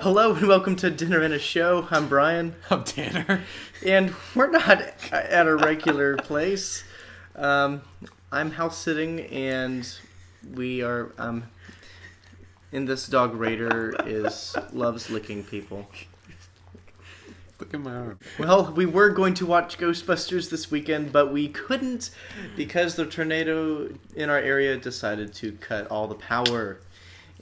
Hello and welcome to Dinner and a Show. I'm Brian. I'm Tanner. And we're not at a regular place. I'm house sitting and we are, and this dog Raider loves licking people. Look at my arm. Well, we were going to watch Ghostbusters this weekend, but we couldn't because the tornado in our area decided to cut all the power.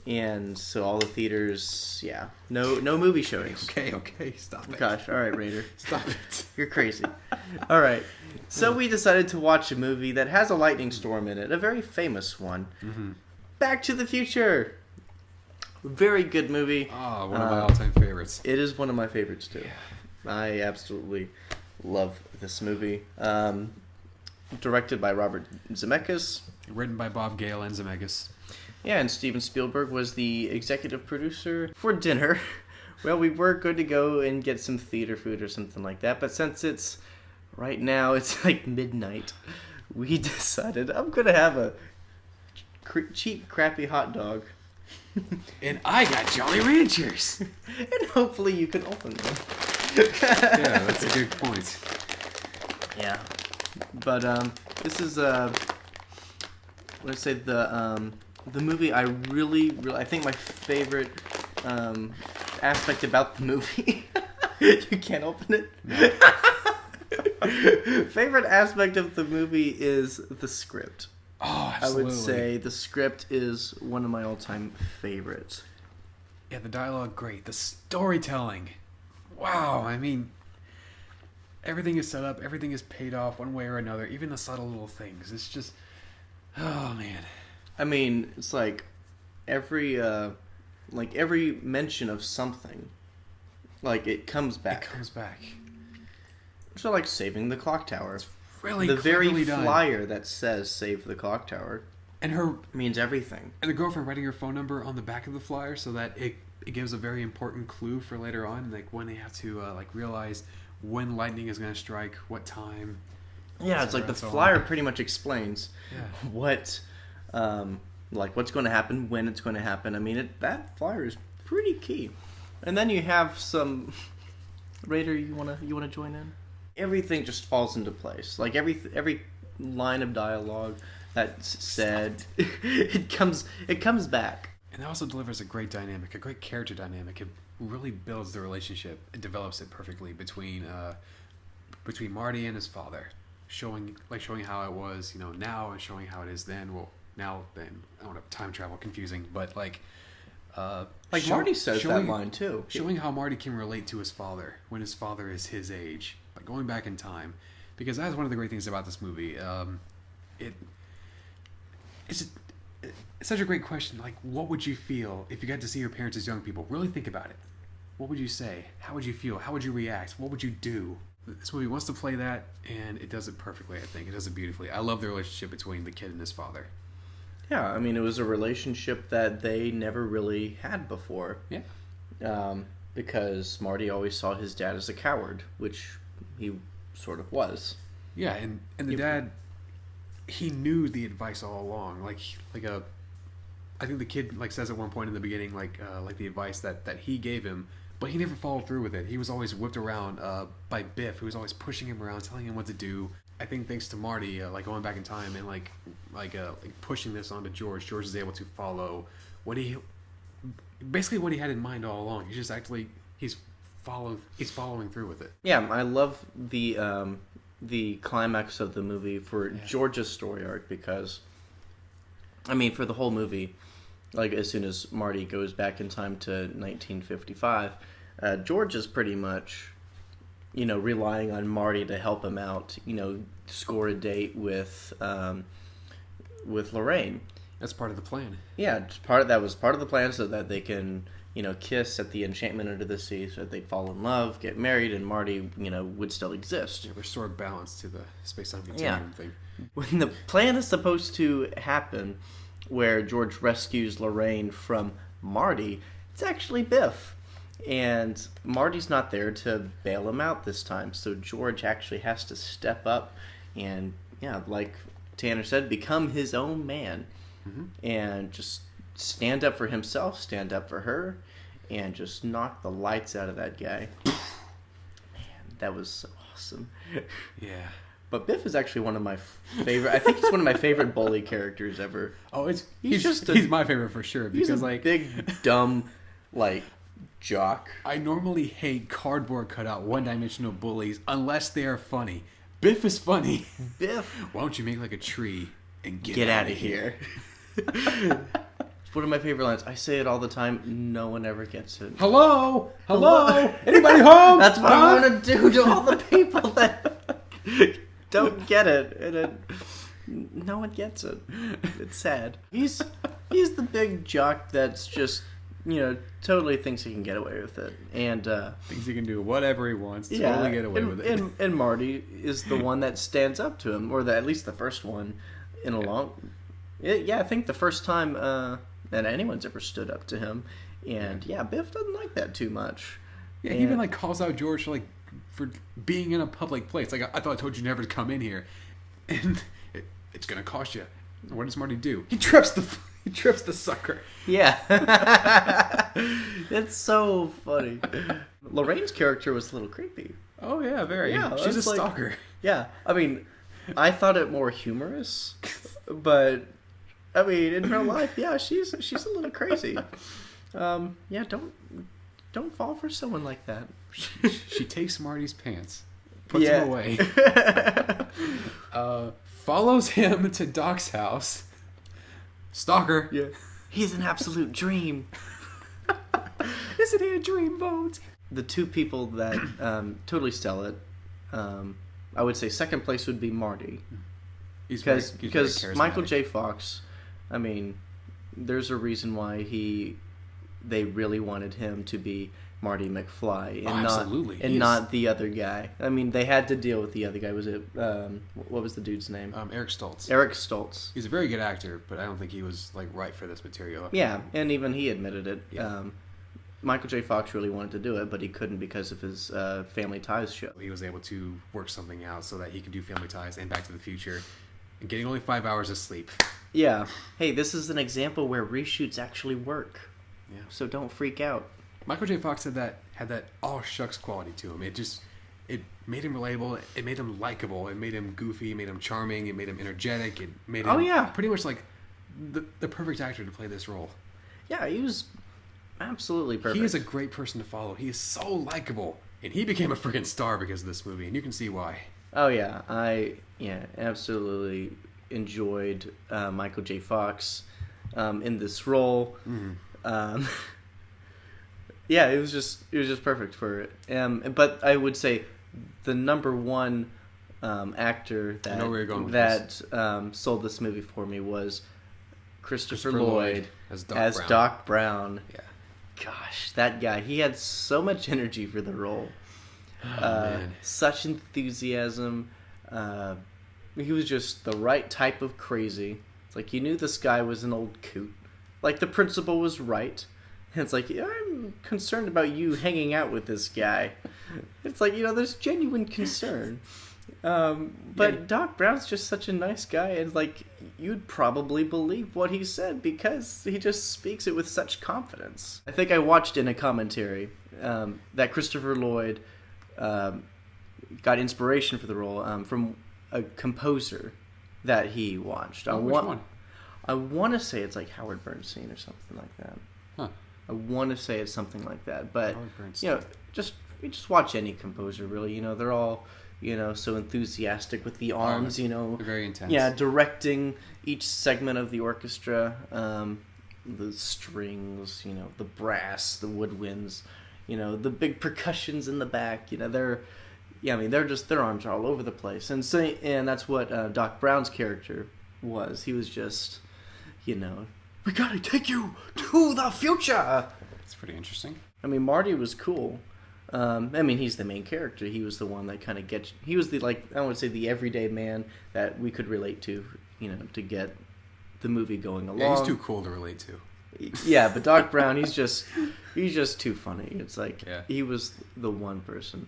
And so all the theaters, no movie showings. Okay, stop it. Gosh, all right, Raider. Stop it. You're crazy. All right. So we decided to watch a movie that has a lightning storm in it, a very famous one. Mm-hmm. Back to the Future. Very good movie. Oh, one of my all-time favorites. It is one of my favorites, too. Yeah. I absolutely love this movie. Directed by Robert Zemeckis. Written by Bob Gale and Zemeckis. Yeah, and Steven Spielberg was the executive producer. For dinner, well, we were good to go and get some theater food or something like that, but since it's right now, it's like midnight, we decided I'm going to have a cheap, crappy hot dog. And I got Jolly Ranchers. And hopefully you can open them. Yeah, that's a good point. Yeah. But this is, let's say the movie I really, I think my favorite aspect about the movie. You can't open it? No. Favorite aspect of the movie is the script. Oh, absolutely. I would say the script is one of my all-time favorites. Yeah, the dialogue, great. The storytelling. Wow, I mean, everything is set up. Everything is paid off one way or another. Even the subtle little things. It's just, oh, man. I mean, it's like every mention of something, like it comes back. It comes back. So like saving the clock tower. It's really the very done. Flyer that says "Save the clock tower" and her means everything. And the girlfriend writing her phone number on the back of the flyer so that it gives a very important clue for later on, like when they have to realize when lightning is going to strike, what time. Yeah, it's like the flyer pretty much explains what. Like what's going to happen, when it's going to happen. I mean, that flyer is pretty key. And then you have some Raider. You wanna join in? Everything just falls into place. Like every line of dialogue that's said, it comes back. And it also delivers a great dynamic, a great character dynamic. It really builds the relationship. It develops it perfectly between Marty and his father, showing how it was, now, and showing how it is then. Well. Now then, I don't know, time travel confusing, but Marty says that line too. Showing how Marty can relate to his father when his father is his age, like going back in time, because that's one of the great things about this movie. It's such a great question. Like, what would you feel if you got to see your parents as young people? Really think about it. What would you say? How would you feel? How would you react? What would you do? This movie wants to play that, and it does it perfectly. I think it does it beautifully. I love the relationship between the kid and his father. Yeah, I mean, it was a relationship that they never really had before. Yeah. Because Marty always saw his dad as a coward, which he sort of was. Yeah, and the dad, he knew the advice all along. I think the kid says at one point in the beginning, like the advice that he gave him, but he never followed through with it. He was always whipped around by Biff, who was always pushing him around, telling him what to do. I think thanks to Marty, going back in time and pushing this onto George is able to follow what he had in mind all along. He's following through with it. Yeah, I love the climax of the movie for George's story arc because, I mean, for the whole movie, as soon as Marty goes back in time to 1955, George is pretty much, relying on Marty to help him out, score a date with Lorraine. That's part of the plan. Yeah, that was part of the plan so that they can, kiss at the Enchantment Under the Sea, so that they'd fall in love, get married, and Marty, would still exist. Yeah, restore balance to the space-time continuum thing. When the plan is supposed to happen, where George rescues Lorraine from Marty, it's actually Biff. And Marty's not there to bail him out this time, so George actually has to step up and, like Tanner said, become his own man. Mm-hmm. And just stand up for himself, stand up for her, and just knock the lights out of that guy. Man, that was so awesome. Yeah. But Biff is actually one of my favorite. I think he's one of my favorite bully characters ever. Oh, he's my favorite for sure because he's a like big dumb jock. I normally hate cardboard cutout one-dimensional bullies unless they are funny. Biff is funny. Biff, why don't you make like a tree and get out of here? It's one of my favorite lines. I say it all the time. No one ever gets it. Hello? Anybody home? That's what I want to do to all the people that don't get it. And no one gets it. It's sad. He's the big jock that's just, totally thinks he can get away with it. And thinks he can do whatever he wants. Totally get away with it. And Marty is the one that stands up to him, or at least the first one in a long... Yeah, I think the first time that anyone's ever stood up to him. And Biff doesn't like that too much. Yeah, he even calls out George for being in a public place. Like, I thought I told you never to come in here. And it's going to cost you. What does Marty do? He trips the sucker. Yeah. It's so funny. Lorraine's character was a little creepy. Oh, yeah, very. Yeah, she's a stalker. Yeah. I mean, I thought it more humorous. But, I mean, in real life, she's a little crazy. Don't fall for someone like that. She takes Marty's pants, puts him away, follows him to Doc's house. Stalker. Yeah. He's an absolute dream. Isn't he a dreamboat? The two people that totally sell it, I would say second place would be Marty. Because Michael J. Fox, I mean, there's a reason why they really wanted him to be Marty McFly and not the other guy. I mean, they had to deal with the other guy. Was it what was the dude's name? Eric Stoltz. Eric Stoltz. He's a very good actor, but I don't think he was right for this material. Yeah, and even he admitted it. Yeah. Michael J. Fox really wanted to do it, but he couldn't because of his Family Ties show. He was able to work something out so that he could do Family Ties and Back to the Future, and getting only 5 hours of sleep. Yeah. Hey, this is an example where reshoots actually work. Yeah. So don't freak out. Michael J. Fox had that all shucks quality to him. It made him relatable. It made him likable. It made him goofy. It made him charming. It made him energetic. It made him pretty much like the perfect actor to play this role. Yeah, he was absolutely perfect. He is a great person to follow. He is so likable, and he became a freaking star because of this movie, and you can see why. Oh yeah, I absolutely enjoyed Michael J. Fox in this role. Mm-hmm. It was just perfect for it. But I would say the number one actor that sold this movie for me was Christopher Lloyd as Doc Brown. Yeah. Gosh, that guy, he had so much energy for the role. Man. Such enthusiasm. He was just the right type of crazy. It's like you knew this guy was an old coot. Like the principal was right. And it's like, I'm concerned about you hanging out with this guy. It's like, there's genuine concern. But Doc Brown's just such a nice guy, and you'd probably believe what he said because he just speaks it with such confidence. I think I watched in a commentary that Christopher Lloyd got inspiration for the role from a composer that he watched. Which one? I want to say it's like Howard Bernstein or something like that. Huh. I want to say it's something like that, but Bernstein. just watch any composer really. They're all so enthusiastic with the arms. They're very intense. Yeah, directing each segment of the orchestra, the strings, the brass, the woodwinds, the big percussions in the back. Their arms are all over the place, and that's what Doc Brown's character was. He was just, we gotta take you to the future. It's pretty interesting. I mean, Marty was cool. He's the main character. He was the one that kind of gets... He was the, I would say, the everyday man that we could relate to, to get the movie going along. Yeah, he's too cool to relate to. Yeah, but Doc Brown, he's just too funny. It's he was the one person.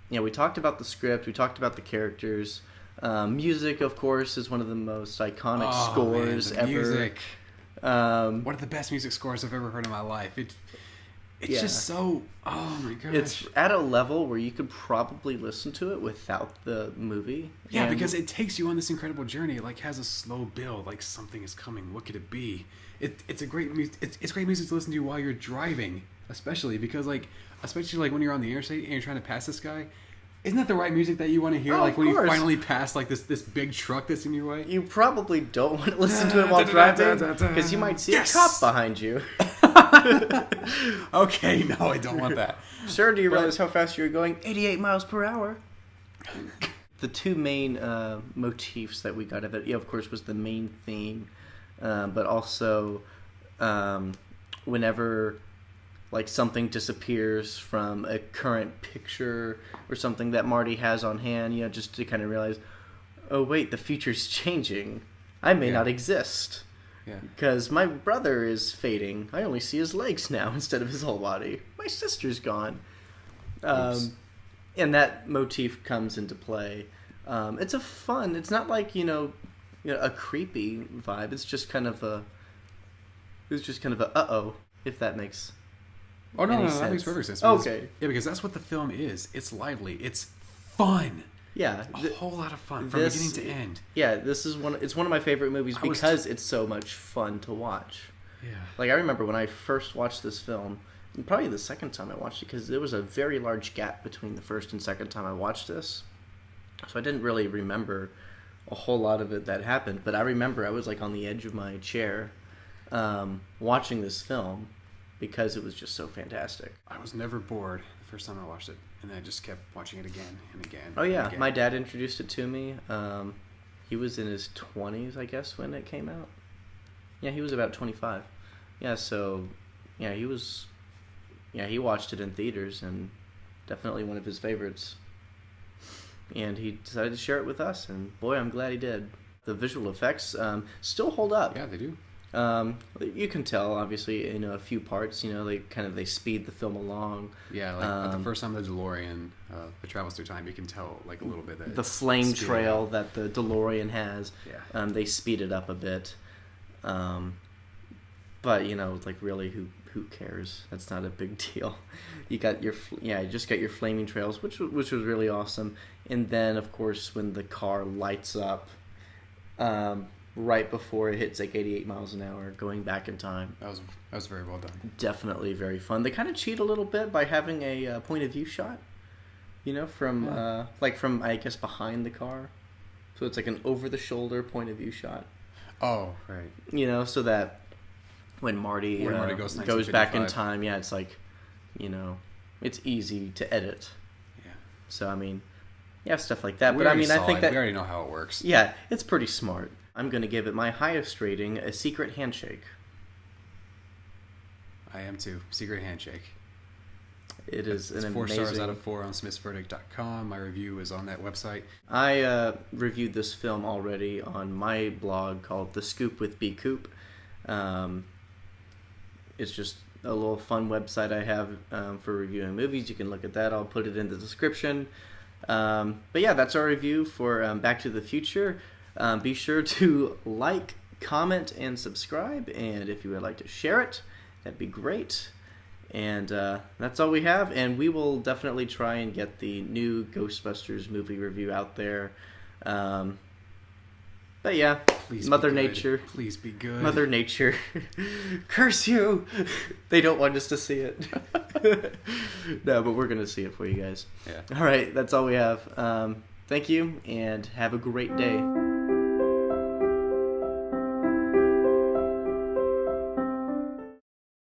We talked about the script. We talked about the characters. Music, of course, is one of the most iconic scores ever. Music. One of the best music scores I've ever heard in my life. It's just so... Oh, my gosh. It's at a level where you could probably listen to it without the movie. Yeah, because it takes you on this incredible journey. It, like, has a slow build. Like, something is coming. What could it be? It's a great music. It's great music to listen to while you're driving, especially because, like, when you're on the interstate and you're trying to pass this guy... Isn't that the right music that you want to hear? Oh, like when you finally pass like this big truck that's in your way? You probably don't want to listen to it while driving because you might see a cop behind you. Okay, no, I don't want that. Sir, do you realize how fast you're going? 88 miles per hour. The two main motifs that we got of it, of course, was the main theme, but also whenever... like something disappears from a current picture or something that Marty has on hand, just to kind of realize, oh wait, the future's changing. I may not exist. Yeah. Because my brother is fading. I only see his legs now instead of his whole body. My sister's gone. And that motif comes into play. It's not like, a creepy vibe. It's just kind of a uh-oh, if that makes Oh, no, that makes perfect sense. Because, okay. Yeah, because that's what the film is. It's lively. It's fun. Yeah. A whole lot of fun from beginning to end. Yeah, it's one of my favorite movies because it's so much fun to watch. Yeah. Like, I remember when I first watched this film, and probably the second time I watched it, because there was a very large gap between the first and second time I watched this. So I didn't really remember a whole lot of it that happened. But I remember I was, like, on the edge of my chair watching this film, because it was just so fantastic. I was never bored the first time I watched it, and I just kept watching it again and again. Oh yeah, my dad introduced it to me. He was in his 20s, I guess, when it came out. Yeah, he was about 25. Yeah, so he watched it in theaters, and definitely one of his favorites. And he decided to share it with us, and boy, I'm glad he did. The visual effects still hold up. Yeah, they do. You can tell, obviously, in a few parts, they speed the film along. Yeah, like at the first time the DeLorean that travels through time, you can tell, like, a little bit that the flame trail that the DeLorean has. Yeah. They speed it up a bit. But, like, really, who cares? That's not a big deal. You got you just got your flaming trails, which was really awesome. And then, of course, when the car lights up, right before it hits like 88 miles an hour, going back in time. That was very well done. Definitely very fun. They kind of cheat a little bit by having a point of view shot, from I guess behind the car. So it's like an over the shoulder point of view shot. Oh, right. So that when Marty goes back in time, it's like, it's easy to edit. Yeah. So I mean, stuff like that. But I mean, I think that we already know how it works. Yeah, it's pretty smart. I'm going to give it my highest rating, a secret handshake. I am too. Secret handshake. It is it's 4 stars out of 4 on smithsverdict.com. My review is on that website. I reviewed this film already on my blog called The Scoop with B. Coop. It's just a little fun website I have for reviewing movies. You can look at that. I'll put it in the description. But yeah, that's our review for Back to the Future. Be sure to like, comment, and subscribe. And if you would like to share it, that'd be great. And that's all we have. And we will definitely try and get the new Ghostbusters movie review out there. But yeah, please Mother Nature. Please be good. Mother Nature. Curse you! They don't want us to see it. No, but we're going to see it for you guys. Yeah. All right, that's all we have. Thank you, and have a great day.